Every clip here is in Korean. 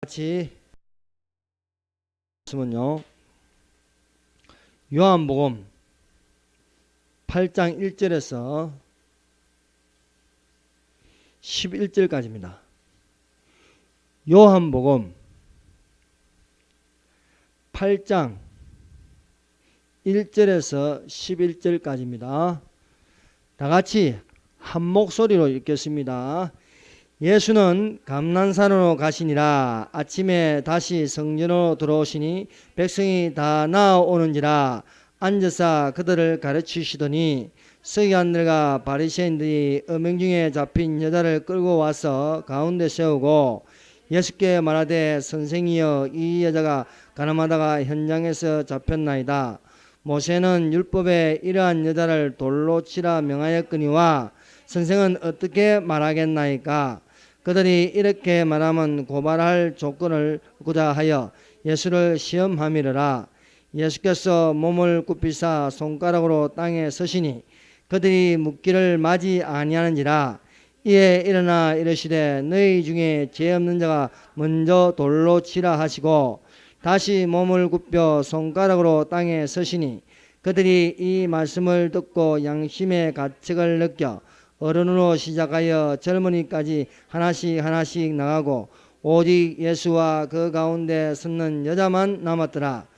같이 말씀은요, 요한복음 8장 1절에서 11절까지입니다. 요한복음 8장 1절에서 11절까지입니다. 다 같이 한 목소리로 읽겠습니다. 예수는 감난산으로 가시니라. 아침에 다시 성전으로 들어오시니 백성이 다 나아오는지라. 앉아서 그들을 가르치시더니 서기관들과 바리새인들이 음행 중에 잡힌 여자를 끌고 와서 가운데 세우고 예수께 말하되, 선생이여, 이 여자가 가늠하다가 현장에서 잡혔나이다. 모세는 율법에 이러한 여자를 돌로 치라 명하였거니와 선생은 어떻게 말하겠나이까? 그들이 이렇게 말하면 고발할 조건을 구자 하여 예수를 시험함이러라. 예수께서 몸을 굽히사 손가락으로 땅에 서시니 그들이 묻기를 마지 아니하는지라. 이에 일어나 이르시되, 너희 중에 죄 없는 자가 먼저 돌로 치라 하시고 다시 몸을 굽혀 손가락으로 땅에 서시니 그들이 이 말씀을 듣고 양심의 가책을 느껴 어른으로 시작하여 젊은이까지 하나씩 나가고 오직 예수와 그 가운데 섰는 여자만 남았더라.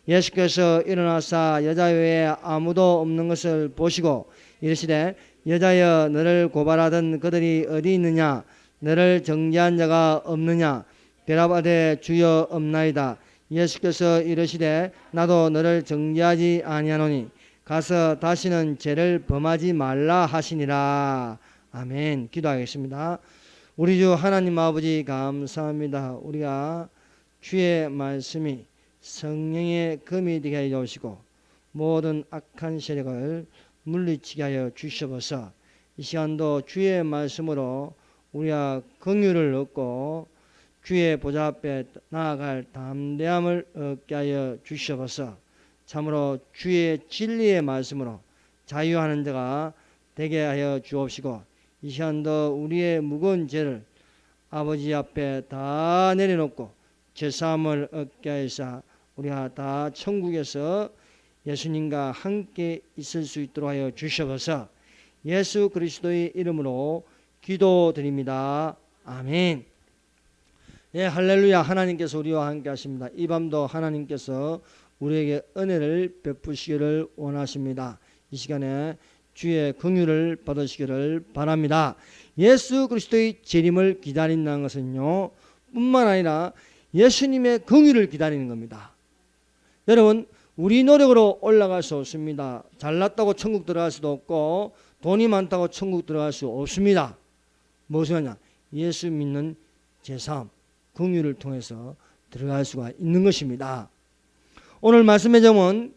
예수께서 일어나사 여자 외에 아무도 없는 것을 보시고 이르시되, 여자여, 너를 고발하던 그들이 어디 있느냐? 너를 정죄한 자가 없느냐? 대답하되, 주여, 없나이다. 예수께서 이르시되, 나도 너를 정죄하지 아니하노니 가서 다시는 죄를 범하지 말라 하시니라. 아멘. 기도하겠습니다. 우리 주 하나님 아버지, 감사합니다. 우리가 주의 말씀이 성령의 검이 되게 하여 주시고 모든 악한 세력을 물리치게 하여 주시옵소서. 이 시간도 주의 말씀으로 우리가 긍휼을 얻고 주의 보좌 앞에 나아갈 담대함을 얻게 하여 주시옵소서. 참으로 주의 진리의 말씀으로 자유하는 자가 되게 하여 주옵시고 이 시간도 우리의 무거운 죄를 아버지 앞에 다 내려놓고 죄사함을 얻게 하여서 우리가 다 천국에서 예수님과 함께 있을 수 있도록 하여 주시옵소서. 예수 그리스도의 이름으로 기도드립니다. 아멘. 예, 할렐루야. 하나님께서 우리와 함께 하십니다. 이 밤도 하나님께서 우리에게 은혜를 베푸시기를 원하십니다. 이 시간에 주의 긍휼을 받으시기를 바랍니다. 예수 그리스도의 재림을 기다린다는 것은요, 뿐만 아니라 예수님의 긍휼을 기다리는 겁니다. 여러분, 우리 노력으로 올라갈 수 없습니다. 잘났다고 천국 들어갈 수도 없고 돈이 많다고 천국 들어갈 수 없습니다. 무엇을 하냐? 예수 믿는 제사함, 긍휼을 통해서 들어갈 수가 있는 것입니다. 오늘 말씀의 제목은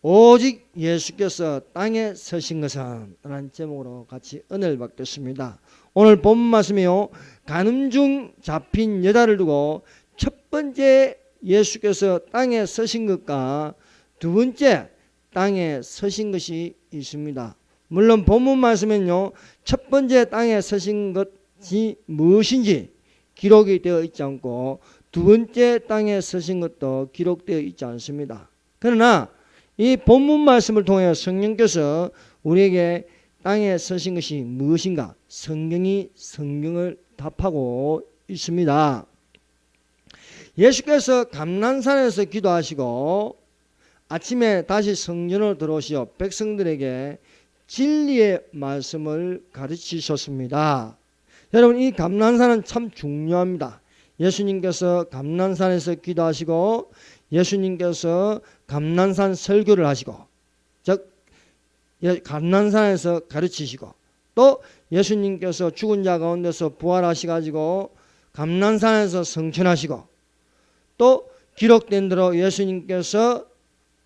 오직 예수께서 땅에 서신 것은 라는 제목으로 같이 은혜를 받겠습니다. 오늘 본 말씀이요, 간음 중 잡힌 여자를 두고 첫 번째 예수께서 땅에 서신 것과 두 번째 땅에 서신 것이 있습니다. 물론 본문 말씀은요, 첫 번째 땅에 서신 것이 무엇인지 기록이 되어 있지 않고 두 번째 땅에 서신 것도 기록되어 있지 않습니다. 그러나 이 본문 말씀을 통해 성령께서 우리에게 땅에 서신 것이 무엇인가 성경이 성경을 답하고 있습니다. 예수께서 감난산에서 기도하시고 아침에 다시 성전으로 들어오시어 백성들에게 진리의 말씀을 가르치셨습니다. 여러분, 이 감난산은 참 중요합니다. 예수님께서 감난산에서 기도하시고 예수님께서 감난산 설교를 하시고, 즉 감난산에서 가르치시고, 또 예수님께서 죽은 자 가운데서 부활하시가지고 감난산에서 성천하시고, 또 기록된 대로 예수님께서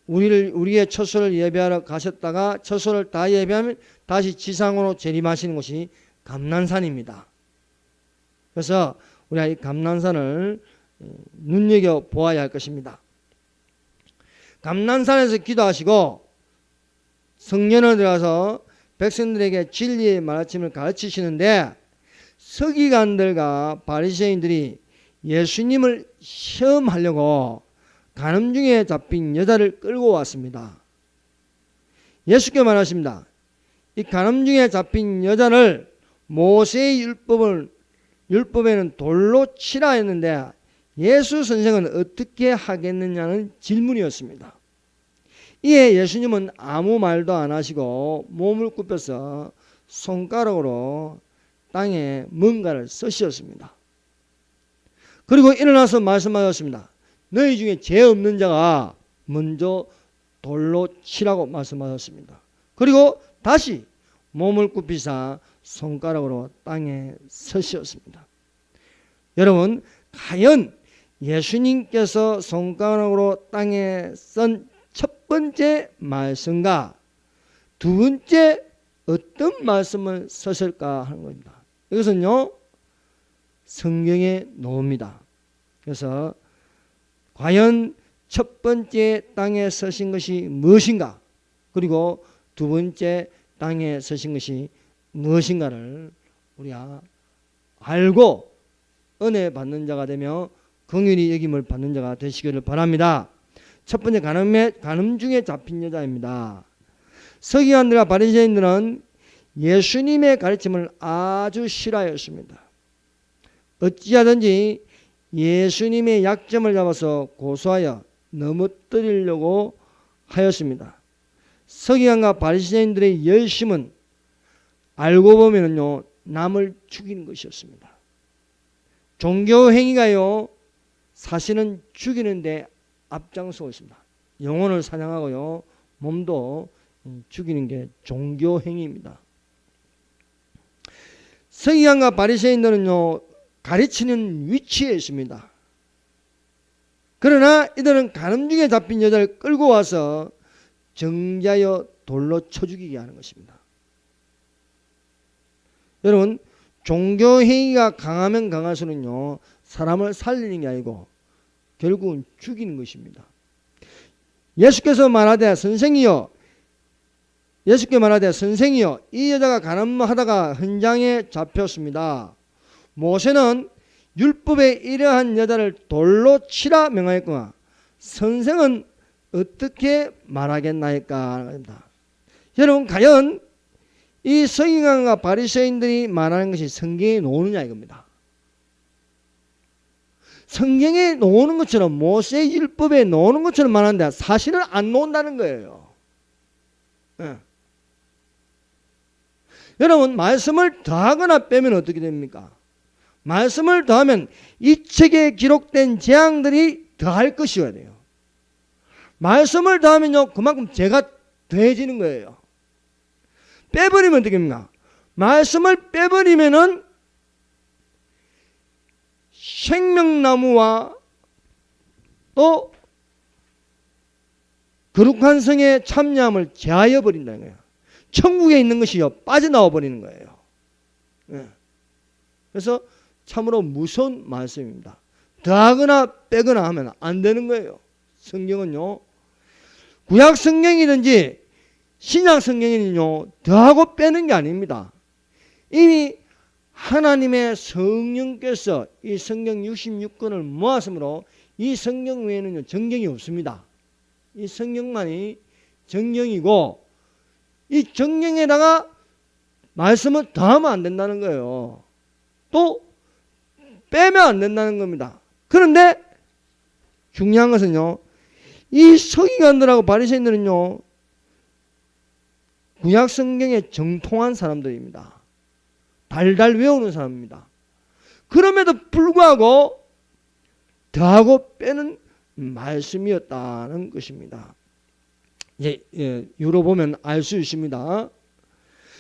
우리의 처소를 예배하러 가셨다가 처소를 다 예배하면 다시 지상으로 재림하시는 곳이 감난산입니다. 그래서 우리가 이 감난산을 눈여겨 보아야 할 것입니다. 감난산에서 기도하시고 성전에 들어가서 백성들에게 진리의 말씀을 가르치시는데 서기관들과 바리새인들이 예수님을 시험하려고 간음중에 잡힌 여자를 끌고 왔습니다. 예수께 말하십니다. 이 간음중에 잡힌 여자를 모세의 율법에는 돌로 치라 했는데 예수 선생은 어떻게 하겠느냐는 질문이었습니다. 이에 예수님은 아무 말도 안 하시고 몸을 굽혀서 손가락으로 땅에 뭔가를 쓰셨습니다. 그리고 일어나서 말씀하셨습니다. 너희 중에 죄 없는 자가 먼저 돌로 치라고 말씀하셨습니다. 그리고 다시 몸을 굽히사 손가락으로 땅에 쓰셨습니다. 여러분, 과연 예수님께서 손가락으로 땅에 쓴 첫 번째 말씀과 두 번째 어떤 말씀을 쓰실까 하는 겁니다. 이것은요, 성경에 나옵니다. 그래서 과연 첫 번째 땅에 쓰신 것이 무엇인가, 그리고 두 번째 땅에 쓰신 것이 무엇인가를 우리가 알고 은혜 받는 자가 되며 긍휼히 여김을 받는 자가 되시기를 바랍니다. 첫 번째, 간음 중에 잡힌 여자입니다. 서기관들과 바리새인들은 예수님의 가르침을 아주 싫어하였습니다. 어찌하든지 예수님의 약점을 잡아서 고소하여 넘어뜨리려고 하였습니다. 서기관과 바리새인들의 열심은 알고 보면요, 남을 죽이는 것이었습니다. 종교 행위가요, 사실은 죽이는데 앞장서고 있습니다. 영혼을 사냥하고요, 몸도 죽이는 게 종교 행위입니다. 서기관과 바리새인들은요, 가르치는 위치에 있습니다. 그러나 이들은 간음 중에 잡힌 여자를 끌고 와서 정죄하여 돌로 쳐 죽이게 하는 것입니다. 여러분, 종교 행위가 강하면 강할수록요, 사람을 살리는 게 아니고 결국은 죽이는 것입니다. 예수께서 말하되 선생이여, 이 여자가 간음하다가 현장에 잡혔습니다. 모세는 율법에 이러한 여자를 돌로 치라 명하였구나. 선생은 어떻게 말하겠나이까. 여러분, 과연 이 서기관과 바리새인들이 말하는 것이 성경에 나오느냐 이겁니다. 성경에 나오는 것처럼, 모세의 율법에 나오는 것처럼 말하는데 사실은 안 나온다는 거예요. 네. 여러분, 말씀을 더하거나 빼면 어떻게 됩니까? 말씀을 더하면 이 책에 기록된 재앙들이 더할 것이어야 돼요. 말씀을 더하면요, 그만큼 죄가 더해지는 거예요. 빼버리면 어떻게 됩니까? 말씀을 빼버리면은 생명나무와 또 거룩한 성에 참여함을 제하여 버린다는 거예요. 천국에 있는 것이요, 빠져나와 버리는 거예요. 네. 그래서 참으로 무서운 말씀입니다. 더하거나 빼거나 하면 안 되는 거예요. 성경은요, 구약 성경이든지 신약 성경에는요, 더하고 빼는 게 아닙니다. 이미 하나님의 성령께서 이 성경 66권을 모았으므로 이 성경 외에는 정경이 없습니다. 이 성경만이 정경이고, 이 정경에다가 말씀을 더하면 안 된다는 거예요. 또 빼면 안 된다는 겁니다. 그런데 중요한 것은요, 이 서기관들하고 바리새인들은요, 구약 성경에 정통한 사람들입니다. 달달 외우는 사람입니다. 그럼에도 불구하고 더하고 빼는 말씀이었다는 것입니다. 이제 유로 보면 알 수 있습니다.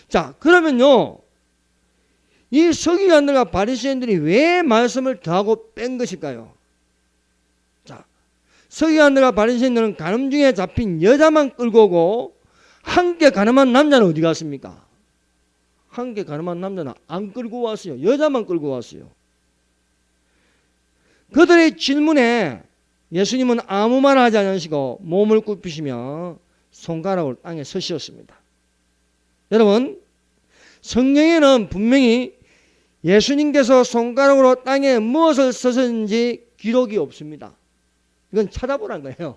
자, 그러면요, 이 서기관들과 바리새인들이 왜 말씀을 더하고 뺀 것일까요? 자, 서기관들과 바리새인들은 간음 중에 잡힌 여자만 끌고 오고 함께 간음한 남자는 어디 갔습니까? 함께 간음한 남자는 안 끌고 왔어요. 여자만 끌고 왔어요. 그들의 질문에 예수님은 아무 말 하지 않으시고 몸을 굽히시며 손가락을 땅에 서시었습니다. 여러분, 성경에는 분명히 예수님께서 손가락으로 땅에 무엇을 쓰셨는지 기록이 없습니다. 이건 찾아보란 거예요.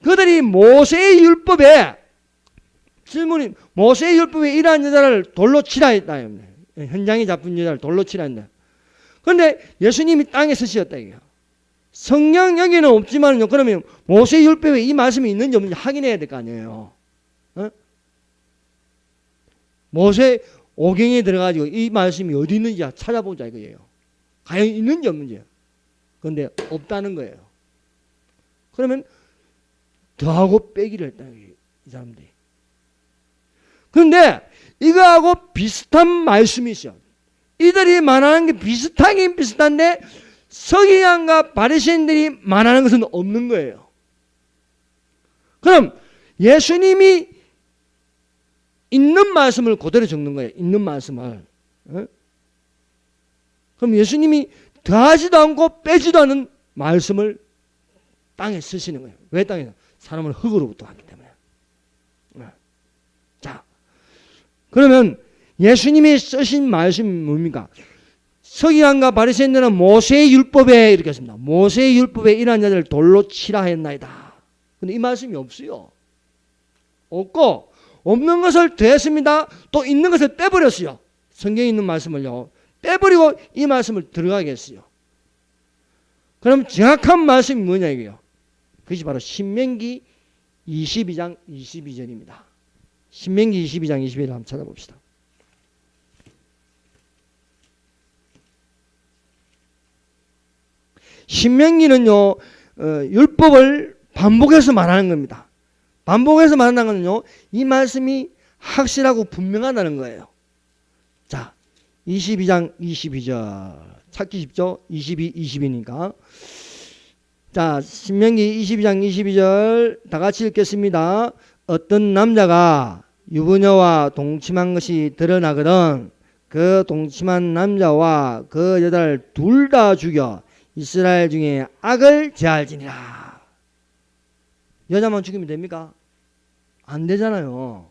그들이 모세의 율법에, 질문이 모세의 율법에 이러한 여자를 돌로 치라 했다. 현장에 잡힌 여자를 돌로 치라 했다. 그런데 예수님이 땅에 서셨다 이거예요. 성경 여기는 없지만요. 그러면 모세의 율법에 이 말씀이 있는지 없는지 확인해야 될 거 아니에요. 모세 오경에 들어가지고 이 말씀이 어디 있는지 찾아보자 이거예요. 과연 있는지 없는지. 그런데 없다는 거예요. 그러면 더하고 빼기를 했다 이 사람들이. 그런데 이거하고 비슷한 말씀이 있어요. 이들이 말하는 게 비슷하긴 비슷한데 서기관과 바리새인들이 말하는 것은 없는 거예요. 그럼 예수님이 있는 말씀을 그대로 적는 거예요. 있는 말씀을. 그럼 예수님이 더하지도 않고 빼지도 않은 말씀을 땅에 쓰시는 거예요. 왜 땅에? 사람을 흙으로부터 하기 때문에. 자, 그러면 예수님이 쓰신 말씀이 뭡니까? 서기관과 바리새인들은 모세의 율법에 이렇게 했습니다. 모세의 율법에 이러한 자들을 돌로 치라 했나이다. 근데 이 말씀이 없어요. 없고 없는 것을 더했습니다. 또 있는 것을 빼버렸어요. 성경에 있는 말씀을요. 빼버리고 이 말씀을 들어가게 했어요. 그럼 정확한 말씀이 뭐냐 이거요. 그것이 바로 신명기 22장 22절입니다. 신명기 22장 22절 한번 찾아봅시다. 신명기는요, 율법을 반복해서 말하는 겁니다. 반복해서 말한다는 건요, 이 말씀이 확실하고 분명하다는 거예요. 자, 22장 22절. 찾기 쉽죠? 22, 20이니까. 자, 신명기 22장 22절 다 같이 읽겠습니다. 어떤 남자가 유부녀와 동침한 것이 드러나거든 그 동침한 남자와 그 여자를 둘 다 죽여 이스라엘 중에 악을 제할지니라. 여자만 죽이면 됩니까? 안 되잖아요.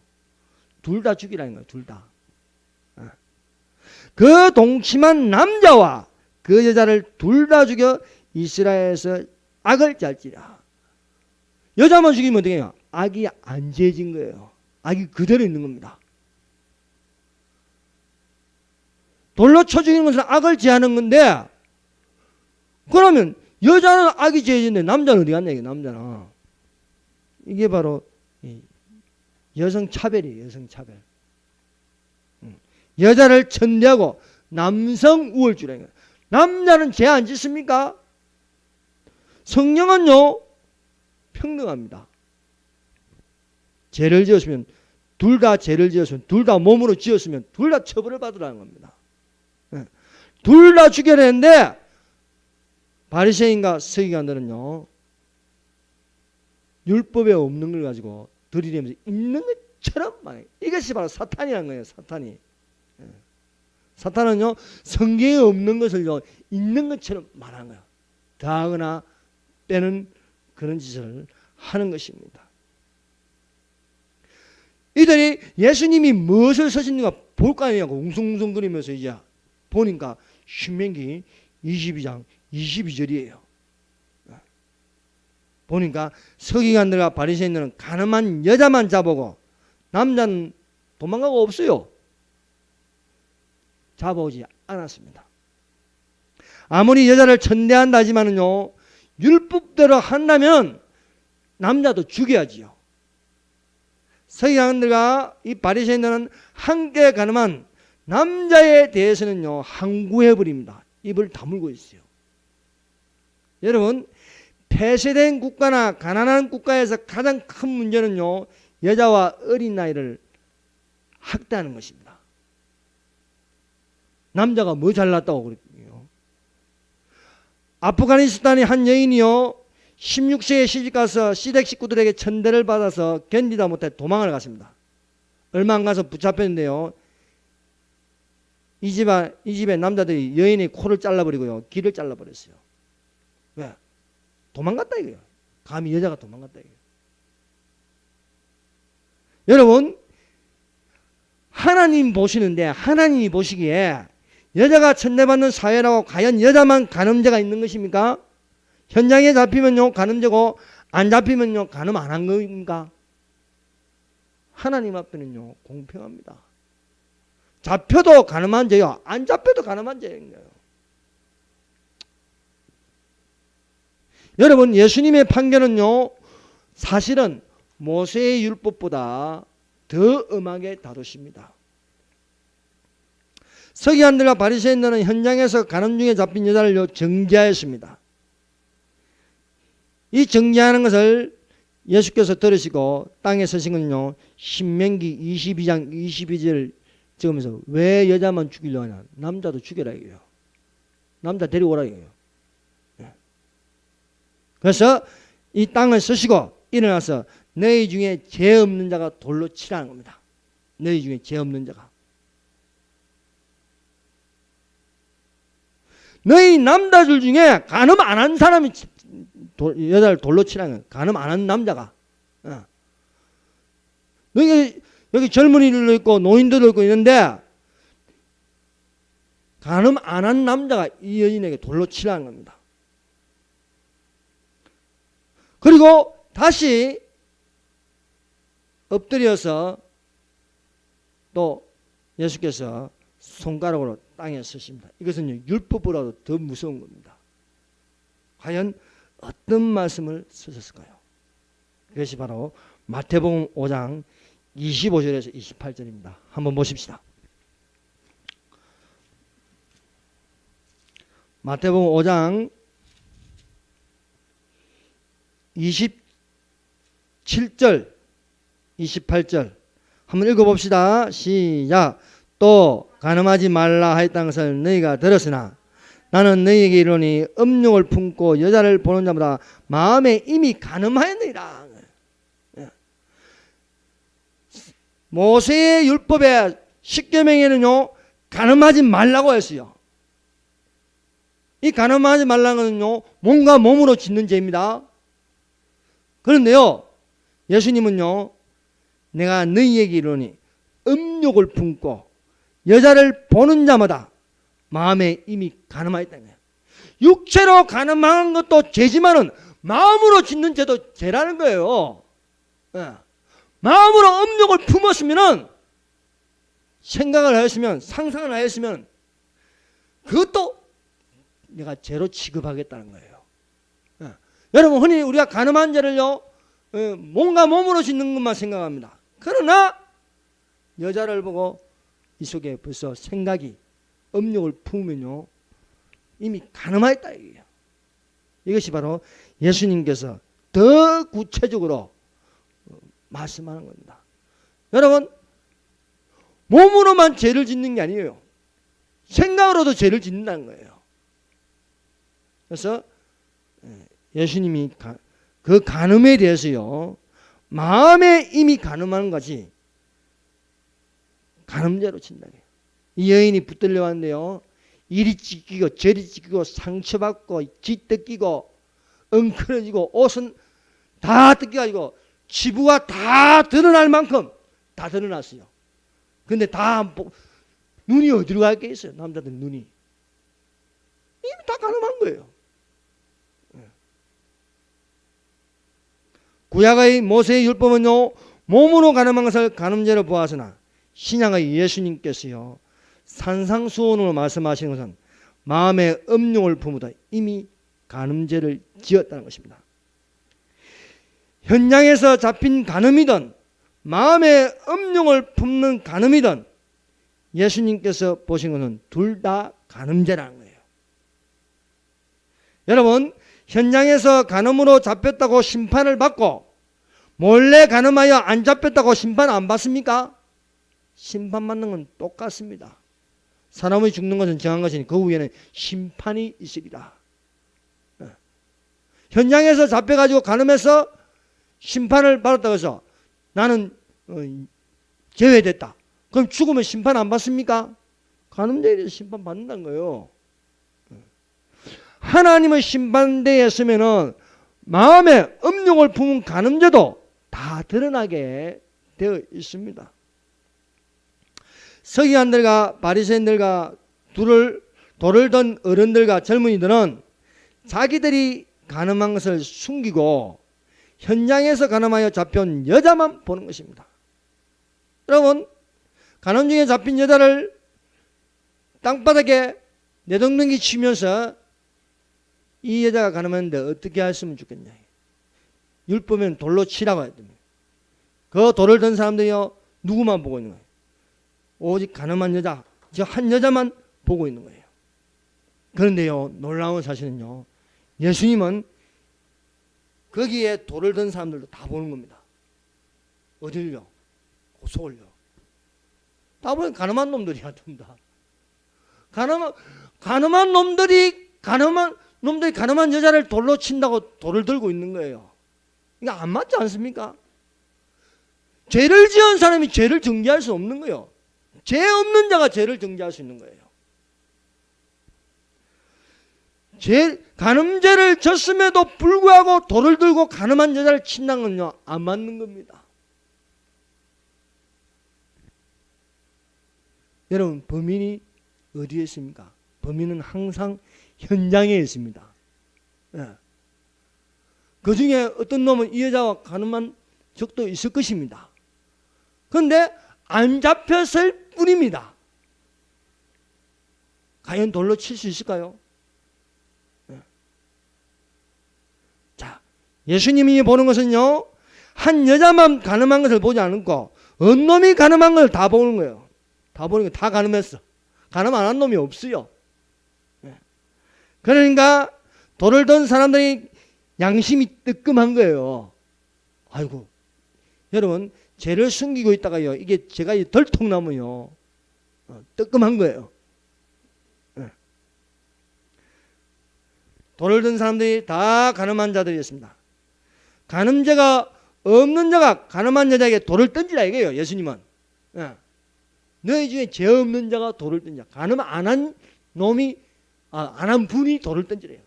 둘 다 죽이라는 거예요. 둘 다. 그 동침한 남자와 그 여자를 둘 다 죽여 이스라엘에서 악을 제할지라. 여자만 죽이면 어떻게 해요? 악이 안 제해진 거예요. 악이 그대로 있는 겁니다. 돌로 쳐 죽이는 것은 악을 제하는 건데, 그러면 여자는 악이 제해진데 남자는 어디 갔냐 이게 남자는. 이게 바로 여성 차별이에요. 여성 차별. 여자를 천대하고 남성 우월주의라는 거예요. 남자는 죄 안 짓습니까? 성령은요 평등합니다. 죄를 지었으면 둘 다 죄를 지었으면 둘 다 몸으로 지었으면 둘 다 처벌을 받으라는 겁니다. 둘 다 죽여야 되는데 바리새인과 서기관들은요 율법에 없는 걸 가지고 들이대면서 있는 것처럼 말해요. 이것이 바로 사탄이라는 거예요. 사탄이. 사탄은요 성경에 없는 것을요 있는 것처럼 말하는 거예요. 더하거나 빼는 그런 짓을 하는 것입니다. 이들이 예수님이 무엇을 쓰셨는가 볼 거 아니냐고 웅성웅성거리면서 이제 보니까 신명기 22장 22절이에요. 보니까 서기관들과 바리새인들은 가늠한 여자만 잡아오고 남자는 도망가고 없어요. 잡아오지 않았습니다. 아무리 여자를 천대한다 하지만은요 율법대로 한다면 남자도 죽여야지요. 서기관들과 이 바리새인들은 함께 가늠한 남자에 대해서는요 항구해버립니다. 입을 다물고 있어요. 여러분 폐쇄된 국가나 가난한 국가에서 가장 큰 문제는요 여자와 어린 나이를 학대하는 것입니다. 남자가 뭐 잘났다고 그랬거든요. 아프가니스탄의 한 여인이요 16세에 시집가서 시댁 식구들에게 천대를 받아서 견디다 못해 도망을 갔습니다. 얼마 안 가서 붙잡혔는데요. 이 집에 남자들이 여인의 코를 잘라버리고요. 귀를 잘라버렸어요. 왜? 도망갔다 이거예요. 감히 여자가 도망갔다 이거예요. 여러분 하나님 보시는데 하나님이 보시기에 여자가 천대받는 사회라고 과연 여자만 간음죄가 있는 것입니까? 현장에 잡히면요 간음죄고 안 잡히면요 간음 안 한 겁니까? 하나님 앞에는요 공평합니다. 잡혀도 간음한 죄요, 안 잡혀도 간음한 죄인 거예요. 여러분, 예수님의 판결은요 사실은 모세의 율법보다 더 엄하게 다루십니다. 서기관들과 바리새인들은 현장에서 간음 중에 잡힌 여자를 정죄하였습니다. 이 정죄하는 것을 예수께서 들으시고 땅에 서신 건요 신명기 22장 22절 찍으면서 왜 여자만 죽이려고 하냐, 남자도 죽여라 이거예요. 남자 데리고 오라 이거예요. 그래서 이 땅을 서시고 일어나서 너희 중에 죄 없는 자가 돌로 치라는 겁니다. 너희 중에 죄 없는 자가. 너희 남자들 중에 간음 안 한 사람이 여자를 돌로 치라는 거예요. 간음 안 한 남자가. 여기 젊은이들도 있고 노인들도 있고 있는데 간음 안 한 남자가 이 여인에게 돌로 치라는 겁니다. 그리고 다시 엎드려서 또 예수께서 손가락으로 땅에 서십니다. 이것은 율법보다도 더 무서운 겁니다. 과연 어떤 말씀을 쓰셨을까요? 그것이 바로 마태복음 5장 25절에서 28절입니다. 한번 보십시다. 마태복음 5장 27절 28절 한번 읽어봅시다. 시작. 또 간음하지 말라 하였다는 것을 너희가 들었으나 나는 너희에게 이르노니 음욕을 품고 여자를 보는 자마다 마음에 이미 간음하였느니라. 모세의 율법의 10계명에는요 간음하지 말라고 했어요. 이 간음하지 말라는 것은요 몸과 몸으로 짓는 죄입니다. 그런데요 예수님은요 내가 너희에게 이르노니 음욕을 품고 여자를 보는 자마다 마음에 이미 간음하였다는 거예요. 육체로 간음하는 것도 죄지만은 마음으로 짓는 죄도 죄라는 거예요. 마음으로 음욕을 품었으면은 생각을 하였으면 상상을 하였으면 그것도 내가 죄로 취급하겠다는 거예요. 여러분 흔히 우리가 간음한 죄를요 몸과 몸으로 짓는 것만 생각합니다. 그러나 여자를 보고 이 속에 벌써 생각이 음욕을 품으면요 이미 간음하였다 이거예요. 이것이 바로 예수님께서 더 구체적으로 말씀하는 겁니다. 여러분 몸으로만 죄를 짓는 게 아니에요. 생각으로도 죄를 짓는다는 거예요. 그래서 예수님이 그 간음에 대해서요 마음에 이미 간음하는 것이 간음죄로 친다. 이 여인이 붙들려 왔는데요 이리 찢기고 저리 찢기고 상처받고 쥐 뜯기고 엉클어지고 옷은 다 뜯겨가지고 치부가 다 드러날 만큼 다 드러났어요. 근데 다 눈이 어디로 갈 게 있어요? 남자들 눈이 이미 다 간음한 거예요. 구약의 모세의 율법은요 몸으로 간음한 것을 간음죄로 보았으나 신약의 예수님께서요 산상수훈으로 말씀하시는 것은 마음의 음욕을 품으다 이미 간음죄를 지었다는 것입니다. 현장에서 잡힌 간음이든 마음의 음욕을 품는 간음이든 예수님께서 보신 것은 둘 다 간음죄라는 거예요. 여러분 현장에서 간음으로 잡혔다고 심판을 받고 몰래 간음하여 안 잡혔다고 심판 안 받습니까? 심판받는 건 똑같습니다. 사람이 죽는 것은 정한 것이니 그 후에는 심판이 있으리라. 현장에서 잡혀가지고 간음해서 심판을 받았다고 해서 나는 제외됐다. 그럼 죽으면 심판 안 받습니까? 간음죄에 대해서 심판 받는다는 거예요. 하나님의 심판대에 서면은 마음에 음욕을 품은 간음죄도 다 드러나게 되어 있습니다. 서기관들과 바리새인들과 돌을 든 어른들과 젊은이들은 자기들이 간음한 것을 숨기고 현장에서 간음하여 잡혀온 여자만 보는 것입니다. 여러분, 간음 중에 잡힌 여자를 땅바닥에 내동댕이 치면서 이 여자가 간음했는데 어떻게 했으면 좋겠냐. 율법에는 돌로 치라고 했더니 그 돌을 든 사람들이요 누구만 보고 있는 거예요? 오직 간음한 여자, 저 한 여자만 보고 있는 거예요. 그런데요, 놀라운 사실은요, 예수님은 거기에 돌을 든 사람들도 다 보는 겁니다. 어딜요? 그 속을요. 다 보면 가늠한 놈들이야, 좀 다. 가늠한 놈들이 가늠한 여자를 돌로 친다고 돌을 들고 있는 거예요. 이거 안 맞지 않습니까? 죄를 지은 사람이 죄를 정죄할 수 없는 거예요. 죄 없는 자가 죄를 정죄할 수 있는 거예요. 간음죄를 졌음에도 불구하고 돌을 들고 간음한 여자를 친다는 건요, 안 맞는 겁니다. 여러분, 범인이 어디에 있습니까? 범인은 항상 현장에 있습니다. 예. 그 중에 어떤 놈은 이 여자와 간음한 적도 있을 것입니다. 그런데 안 잡혔을 뿐입니다. 과연 돌로 칠 수 있을까요? 예. 자, 예수님이 보는 것은요, 한 여자만 간음한 것을 보지 않고 어느 놈이 간음한 걸 다 보는 거예요. 다 보는 거 다 간음했어. 간음 안 한 놈이 없어요. 예. 그러니까 돌을 든 사람들이 양심이 뜨끔한 거예요. 아이고, 여러분, 죄를 숨기고 있다가요, 이게 제가 덜통나면요, 뜨끔한 거예요. 예. 돌을 든 사람들이 다 간음한 자들이었습니다. 간음죄가 없는 자가 간음한 여자에게 돌을 던지라 이거예요, 예수님은. 예. 너희 중에 죄 없는 자가 돌을 던지라. 간음 안 한 놈이, 안 한 분이 돌을 던지래요.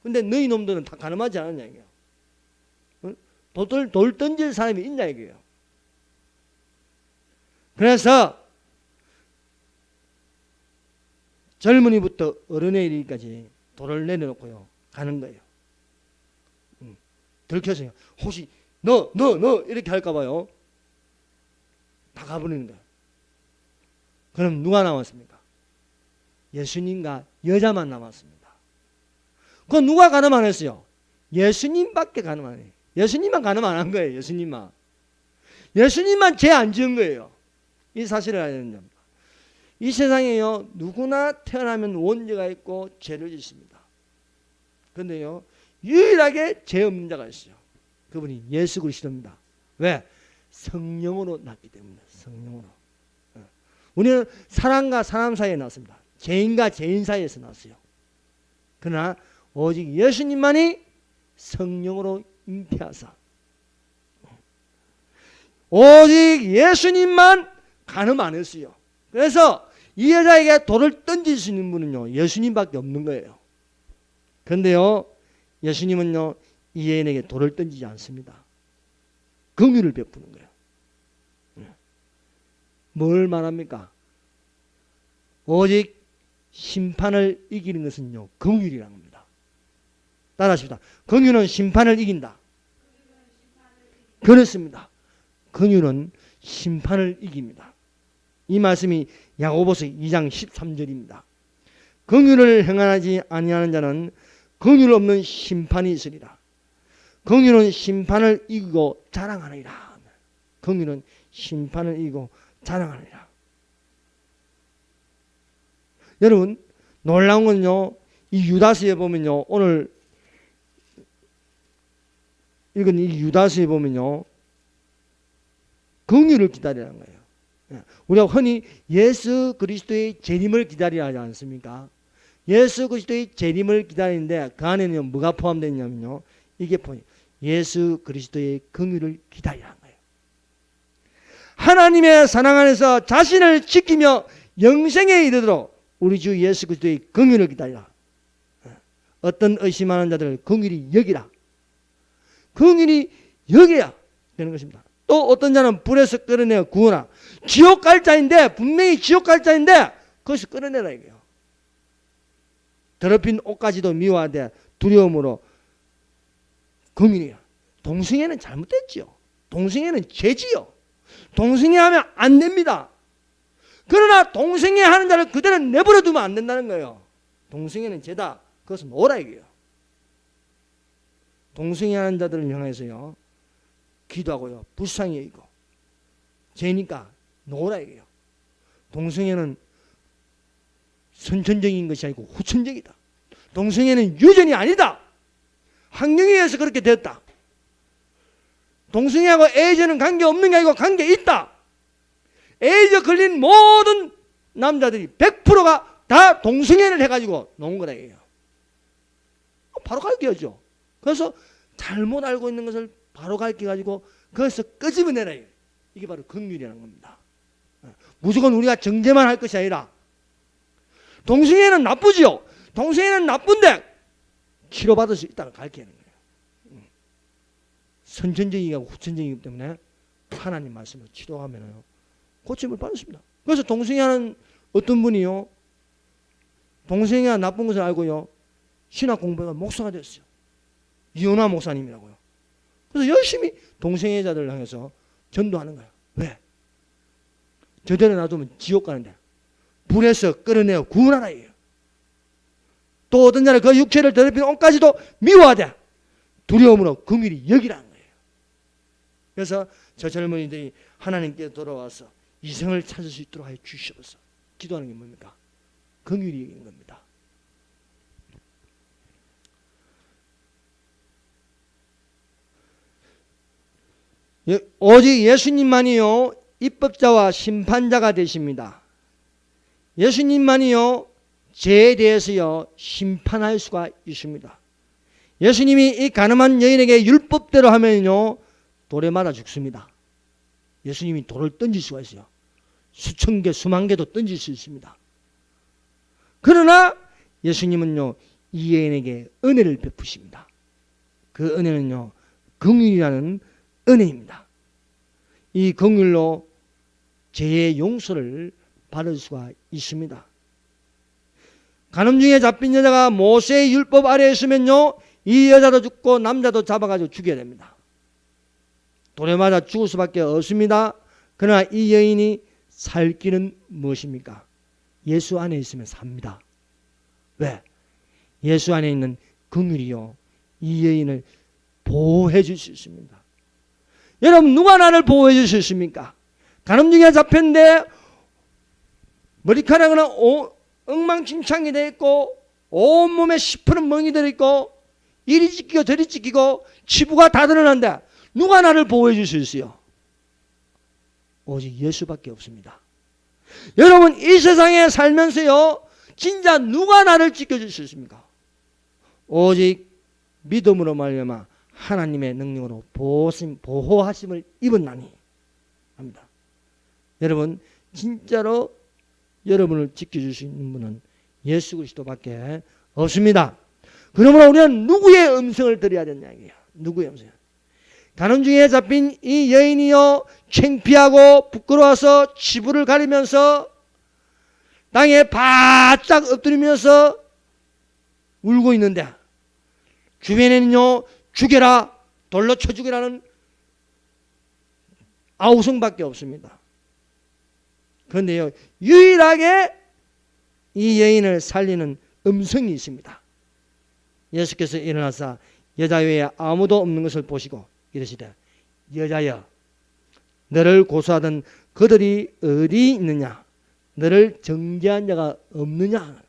근데 너희 놈들은 다 간음하지 않았냐 이게요. 돌 던질 사람이 있냐 이게요. 그래서 젊은이부터 어른에 이르기까지 돌을 내려놓고요 가는 거예요. 들켜서요. 혹시 너 이렇게 할까 봐요. 다 가버리는 거예요. 그럼 누가 남았습니까? 예수님과 여자만 남았습니다. 그건 누가 간음 안 했어요? 예수님밖에 간음 안 해요. 예수님만 간음 안 한 거예요. 예수님만 죄 안 지은 거예요. 이 사실을 알아야 됩니다. 이 세상에요, 누구나 태어나면 원죄가 있고 죄를 짓습니다. 그런데요, 유일하게 죄 없는 자가 있어요. 그분이 예수 그리스도입니다. 왜? 성령으로 났기 때문에. 성령으로. 우리는 사람과 사람 사이에 났습니다. 죄인과 죄인 사이에서 났어요. 그러나 오직 예수님만이 성령으로 잉태하사 오직 예수님만 간음 안 했어요. 그래서 이 여자에게 돌을 던질 수 있는 분은요, 예수님밖에 없는 거예요. 그런데요, 예수님은요, 이 여인에게 돌을 던지지 않습니다. 긍휼을 베푸는 거예요. 뭘 말합니까? 오직 심판을 이기는 것은요, 긍휼이라는 겁니다. 따라하십시다. 긍휼은 심판을 이긴다. 그렇습니다. 긍휼은 심판을 이깁니다. 이 말씀이 야고보서 2장 13절입니다. 긍휼을 행하지 아니하는 자는 긍휼 없는 심판이 있으리라. 긍휼은 심판을 이기고 자랑하느니라. 긍휼은 심판을 이기고 자랑하느니라. 여러분, 놀라운 건요, 이 유다서에 보면요, 오늘 읽은 이 유다서에 보면요, 긍휼을 기다리라는 거예요. 우리가 흔히 예수 그리스도의 재림을 기다리라 하지 않습니까? 예수 그리스도의 재림을 기다리는데 그 안에는 뭐가 포함되어 있냐면요, 이게 예수 그리스도의 긍휼을 기다리라는 거예요. 하나님의 사랑 안에서 자신을 지키며 영생에 이르도록 우리 주 예수 그리스도의 긍휼을 기다리라. 어떤 의심하는 자들을 긍휼히 여기라. 긍휼히 여겨야 되는 것입니다. 또 어떤 자는 불에서 끌어내어 구우나. 지옥 갈 자인데, 분명히 지옥 갈 자인데 거기서 끌어내라 이거예요. 더럽힌 옷까지도 미워하되 두려움으로 금이니라. 동성애는 잘못됐지요. 동성애는 죄지요. 동성애하면 안 됩니다. 그러나 동성애하는 자를 그대로 내버려 두면 안 된다는 거예요. 동성애는 죄다. 그것은 놓으라 이거예요. 동성애하는 자들을 향해서요, 기도하고요, 불쌍히 여기고 죄니까 놓으라 이거예요. 동성애는 선천적인 것이 아니고 후천적이다. 동성애는 유전이 아니다. 환경에 의해서 그렇게 됐다. 동성애하고 에이즈는 관계없는 게 아니고 관계있다. 에이즈 걸린 모든 남자들이 100%가 다 동성애를 해가지고 놓은 거다 이거예요. 바로 가르쳐야죠. 그래서 잘못 알고 있는 것을 바로 가르쳐가지고 거기서 끄집어내라. 이게 바로 긍휼이라는 겁니다. 무조건 우리가 정죄만 할 것이 아니라, 동성애는 나쁘지요. 동성애는 나쁜데 치료받을 수 있다고 가르치는 거예요. 선천적이고 후천적이기 때문에 하나님 말씀을 치료하면 고침을 받습니다. 그래서 동성애하는 어떤 분이요, 동성애가 나쁜 것을 알고요, 신학 공부가 목사가 됐어요. 이현화 목사님이라고요. 그래서 열심히 동성애자들을 향해서 전도하는 거예요. 왜? 저대로 놔두면 지옥 가는데 불에서 끌어내어 구원하라 이에요. 또 어떤 자는 그 육체를 더럽힌 옷까지도 미워하되 두려움으로 긍휼히 여기라는 거예요. 그래서 저 젊은이들이 하나님께 돌아와서 이성을 찾을 수 있도록 하여 주시옵소서. 기도하는 게 뭡니까? 긍휼히 여기는 겁니다. 오직 예수님만이요 입법자와 심판자가 되십니다. 예수님만이요 죄에 대해서요 심판할 수가 있습니다. 예수님이 이 가늠한 여인에게 율법대로 하면요 돌에 맞아 죽습니다. 예수님이 돌을 던질 수가 있어요. 수천 개 수만 개도 던질 수 있습니다. 그러나 예수님은요 이 여인에게 은혜를 베푸십니다. 그 은혜는요 긍휼이라는 은혜입니다. 이 긍휼로 죄의 용서를 받을 수가 있습니다. 간음 중에 잡힌 여자가 모세의 율법 아래에 있으면요 이 여자도 죽고 남자도 잡아가지고 죽여야 됩니다. 돌에 맞아 죽을 수밖에 없습니다. 그러나 이 여인이 살 길은 무엇입니까? 예수 안에 있으면 삽니다. 왜? 예수 안에 있는 긍휼이요 이 여인을 보호해 줄 수 있습니다. 여러분 누가 나를 보호해 줄 수 있습니까? 간음 중에 잡혔는데 머리카락은 엉망진창이 되어 있고 온몸에 10%는 멍이 들어있고 이리 찢기고 저리 찢기고 치부가 다 드러난다. 누가 나를 보호해 줄 수 있어요? 오직 예수밖에 없습니다. 여러분 이 세상에 살면서요 진짜 누가 나를 지켜줄 수 있습니까? 오직 믿음으로 말미암아 하나님의 능력으로 보호하심을 입었나니 합니다. 여러분 진짜로 여러분을 지켜줄 수 있는 분은 예수 그리스도밖에 없습니다. 그러므로 우리는 누구의 음성을 들어야 되냐 이게요. 누구의 음성? 간음 중에 잡힌 이 여인이요 창피하고 부끄러워서 치부를 가리면서 땅에 바짝 엎드리면서 울고 있는데 주변에는요 죽여라 돌로 쳐 죽이라는 아우성밖에 없습니다. 그런데요 유일하게 이 여인을 살리는 음성이 있습니다. 예수께서 일어나사 여자 외에 아무도 없는 것을 보시고 이르시되 여자여 너를 고소하던 그들이 어디 있느냐? 너를 정죄한 자가 없느냐?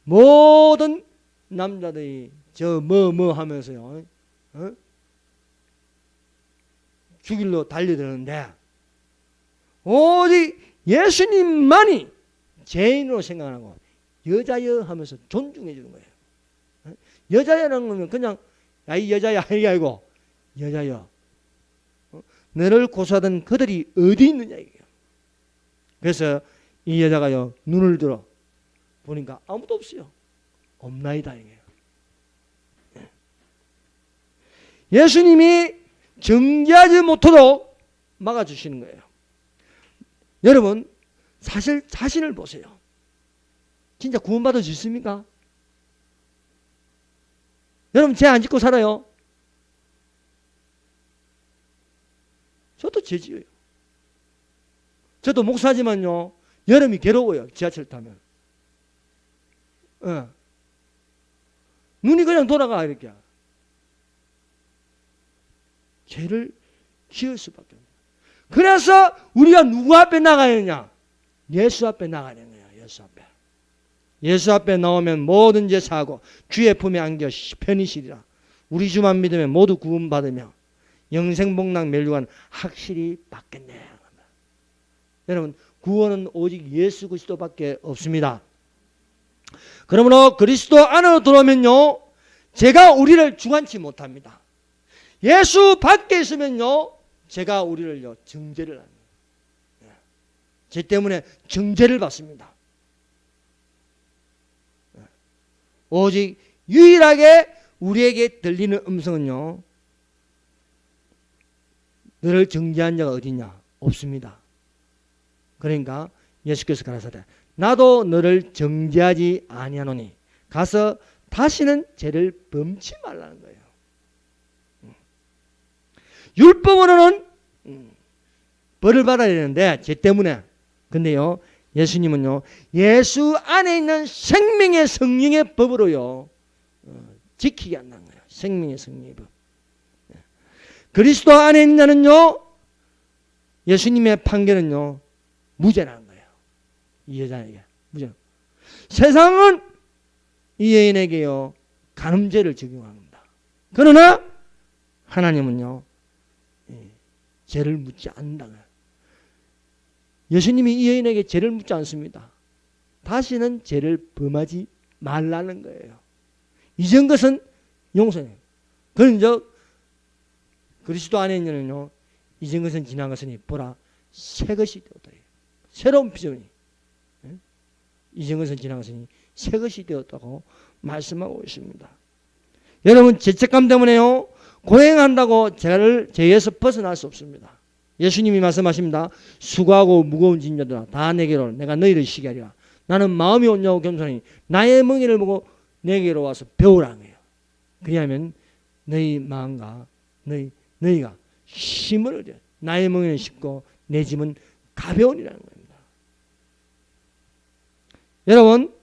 모든 남자들이 저 뭐 하면서요 죽일로 달려드는데 오직 예수님만이 죄인으로 생각하고 여자여 하면서 존중해 주는 거예요. 여자여라는 거는 그냥 야 이 여자야 이게 아니고 여자여 너를 고소하던 그들이 어디 있느냐 이게요. 그래서 이 여자가요 눈을 들어 보니까 아무도 없어요. 없나이다 이게요. 예수님이 정죄하지 못하도록 막아주시는 거예요. 여러분, 사실 자신을 보세요. 진짜 구원받을 수 있습니까? 여러분, 죄 안 짓고 살아요? 저도 죄 지어요. 저도 목사지만요, 여름이 괴로워요. 지하철 타면. 눈이 그냥 돌아가, 이렇게. 죄를 지을 수밖에 없어요. 그래서 우리가 누구 앞에 나가야 되냐? 예수 앞에 나가야 되는 거예요. 예수 앞에. 예수 앞에 나오면 모든 죄 사하고 주의 품에 안겨 편히 쉬리라. 우리 주만 믿으면 모두 구원받으며 영생복락 멸류관 확실히 받겠네. 여러분, 구원은 오직 예수 그리스도밖에 없습니다. 그러므로 그리스도 안으로 들어오면요, 죄가 우리를 주관치 못합니다. 예수 밖에 있으면요, 죄가 우리를요 정죄를 합니다. 죄 때문에 정죄를 받습니다. 오직 유일하게 우리에게 들리는 음성은요, 너를 정죄한 자가 어디냐? 없습니다. 그러니까 예수께서 가라사대 나도 너를 정죄하지 아니하노니 가서 다시는 죄를 범치 말라는 거예요. 율법으로는 벌을 받아야 되는데 죄 때문에. 근데요, 예수님은요, 예수 안에 있는 생명의 성령의 법으로요 지키게 한다는 거예요. 생명의 성령의 법. 그리스도 안에 있는 자는요, 예수님의 판결은요 무죄라는 거예요. 이 여자에게 무죄. 세상은 이 여인에게요 간음죄를 적용합니다. 그러나 하나님은요 죄를 묻지 않는다. 예수님이 이 여인에게 죄를 묻지 않습니다. 다시는 죄를 범하지 말라는 거예요. 잊은 것은 용서해요. 그런즉 그리스도 안에 있는요, 잊은 것은 지난 것이니 보라 새 것이 되었다. 새로운 비전이. 잊은 것은 지난 것이니 새 것이 되었다고 말씀하고 있습니다. 여러분, 죄책감 때문에요 고행한다고 죄에서 벗어날 수 없습니다. 예수님이 말씀하십니다. 수고하고 무거운 짐자들아 다 내게로 내가 너희를 쉬게 하리라. 나는 마음이 온유하고 겸손하니 나의 멍에를 보고 내게로 와서 배우라는 거예요. 그리하면 너희 마음과 너희가 힘을 얻어. 나의 멍에는 쉽고 내 짐은 가벼우니라는 겁니다. 여러분,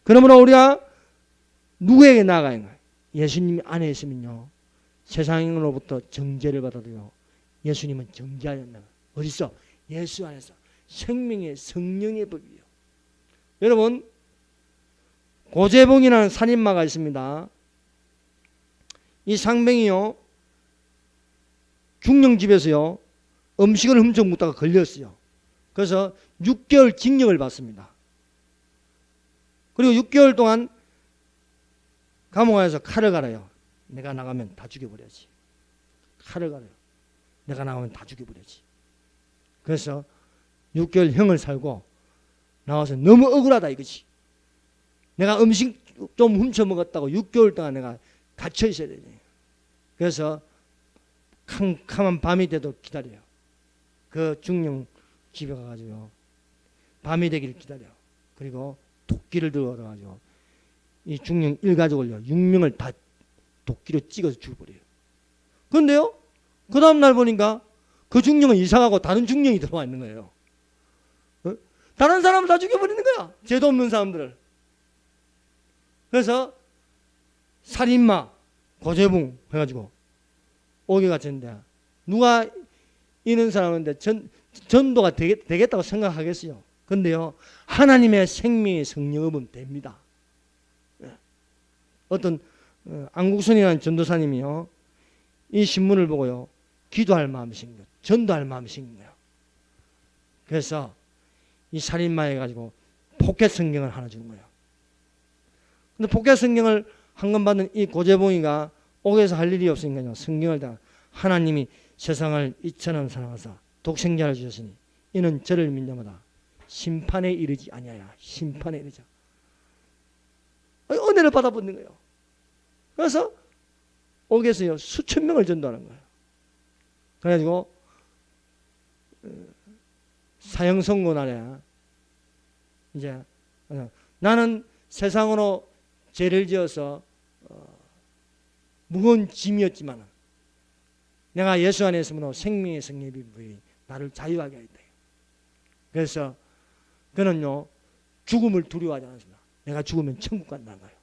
그러므로 우리가 누구에게 나아가야 하는가? 예수님 안에 있으면요 세상으로부터 정죄를 받아도요 예수님은 정죄하지 않는다. 어디서? 예수 안에서. 생명의 성령의 법이에요. 여러분, 고재봉이라는 살인마가 있습니다. 이 상병이요 중령집에서요 음식을 훔쳐 먹다가 걸렸어요. 그래서 6개월 징역을 받습니다. 그리고 6개월 동안 감옥 안에서 칼을 갈아요. 내가 나가면 다 죽여버려야지. 칼을 갈아요. 내가 나가면 다 죽여버려야지. 그래서 6개월 형을 살고 나와서 너무 억울하다 이거지. 내가 음식 좀 훔쳐 먹었다고 6개월 동안 내가 갇혀 있어야 되지. 그래서 캄캄한 밤이 돼도 기다려요. 그 중령 집에 가가지고 밤이 되기를 기다려. 그리고 도끼를 들고 와가지고 이 중령 일가족을요 6명을 다 도끼로 찍어서 죽여버려요. 그런데요 그 다음날 보니까 그 중령은 이상하고 다른 중령이 들어와 있는 거예요. 다른 사람을 다 죽여버리는 거야. 죄도 없는 사람들을. 그래서 살인마 고재봉 해가지고 오게 갇혔는데 누가 있는 사람인데 전도가 되겠다고 생각하겠어요. 그런데요 하나님의 생명의 성령은 됩니다. 어떤 안국선이라는 전도사님이요 이 신문을 보고요 기도할 마음이 생겨요. 전도할 마음이 생긴 거예요. 그래서 이 살인마에 가지고 포켓 성경을 하나 준 거예요. 근데 포켓 성경을 한 권 받은 이 고재봉이가 옥에서 할 일이 없으니까요 성경을 다 하나님이 세상을 이처럼 사랑하사 독생자를 주셨으니 이는 저를 믿는 자마다 심판에 이르지 아니하야. 심판에 이르자. 은혜를 받아보는 거예요. 그래서 옥에서요 수천 명을 전도하는 거예요. 그래가지고 사형 선고 날에 이제 나는 세상으로 죄를 지어서 무거운 짐이었지만 내가 예수 안에 있으므로 생명의 성립이 부이 나를 자유하게 하였다. 그래서 그는요 죽음을 두려워하지 않습니다. 내가 죽으면 천국 간다는 거예요.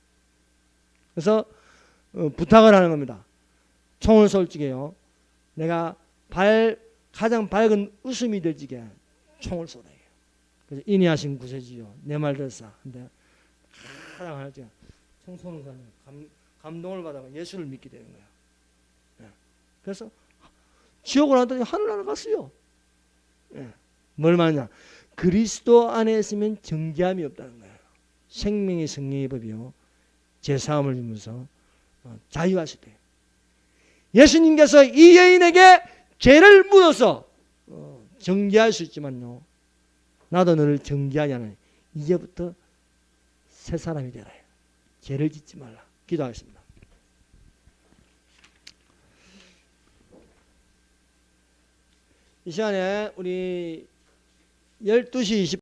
그래서 부탁을 하는 겁니다. 총을 쏠 적에요 내가 가장 밝은 웃음이 될 적에 총을 쏘라. 그래서 인내하신 구세주요 내 말 들었어. 근데 가장 할 적에 총 쏘는 사람이 감동을 받아서 예수를 믿게 되는 거예요. 예. 그래서 지옥을 하더니 하늘나라 갔어요. 예. 뭘 말하냐? 그리스도 안에 있으면 정죄함이 없다는 거예요. 생명의 성령의 법이요 죄사함을 주면서 자유하실 때 예수님께서 이 여인에게 죄를 묻어서 정죄할 수 있지만요 나도 너를 정죄하지 않으니 이제부터 새 사람이 되라. 죄를 짓지 말라. 기도하겠습니다. 이 시간에 우리 12시 20분